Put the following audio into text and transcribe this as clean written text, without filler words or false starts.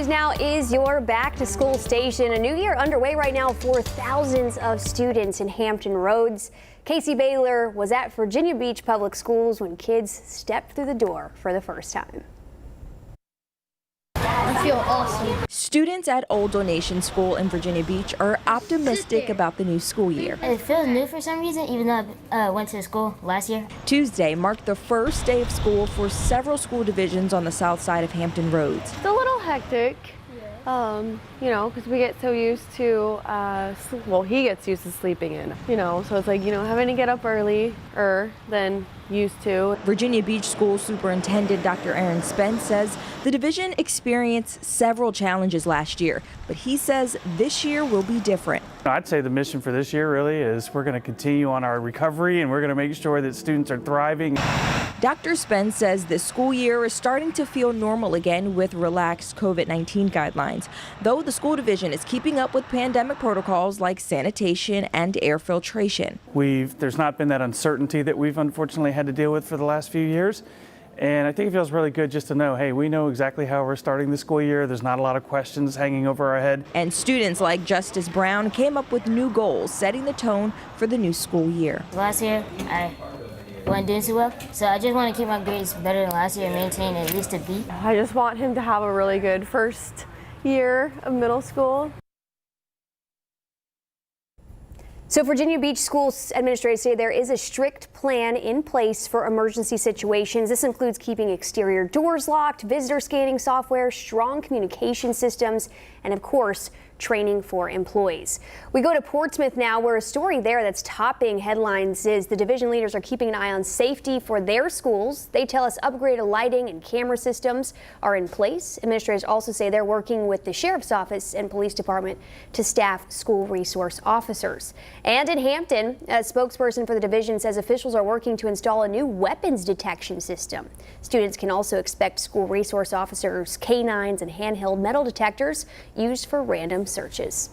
Now is your back to school station. A new year underway right now for thousands of students in Hampton Roads. Casey Baylor was at Virginia Beach Public Schools when kids stepped through the door for the first time. I feel awesome. Students at Old Donation School in Virginia Beach are optimistic about the new school year. It feels new for some reason, even though I went to school last year. Tuesday marked the first day of school for several school divisions on the south side of Hampton Roads. It's a little hectic, you know, because we get so used to, he gets used to sleeping in, so it's like, having to get up earlier than used to. Virginia Beach School Superintendent Dr. Aaron Spence says the division experienced several challenges last year, but he says this year will be different. I'd say the mission for this year really is we're going to continue on our recovery and we're going to make sure that students are thriving. Dr. Spence says this school year is starting to feel normal again with relaxed COVID-19 guidelines, though the school division is keeping up with pandemic protocols like sanitation and air filtration. There's not been that uncertainty that we've unfortunately had to deal with for the last few years. And I think it feels really good just to know, hey, we know exactly how we're starting the school year. There's not a lot of questions hanging over our head. And students like Justice Brown came up with new goals, setting the tone for the new school year. Last year, I wasn't doing so well, so I just want to keep my grades better than last year and maintain at least a B. I just want him to have a really good first year of middle school. So Virginia Beach School administrators say there is a strict plan in place for emergency situations. This includes keeping exterior doors locked, visitor scanning software, strong communication systems, and of course, training for employees. We go to Portsmouth now, where a story there that's topping headlines is the division leaders are keeping an eye on safety for their schools. They tell us upgraded lighting and camera systems are in place. Administrators also say they're working with the sheriff's office and police department to staff school resource officers. And in Hampton, a spokesperson for the division says officials are working to install a new weapons detection system. Students can also expect school resource officers, canines, and handheld metal detectors used for random searches.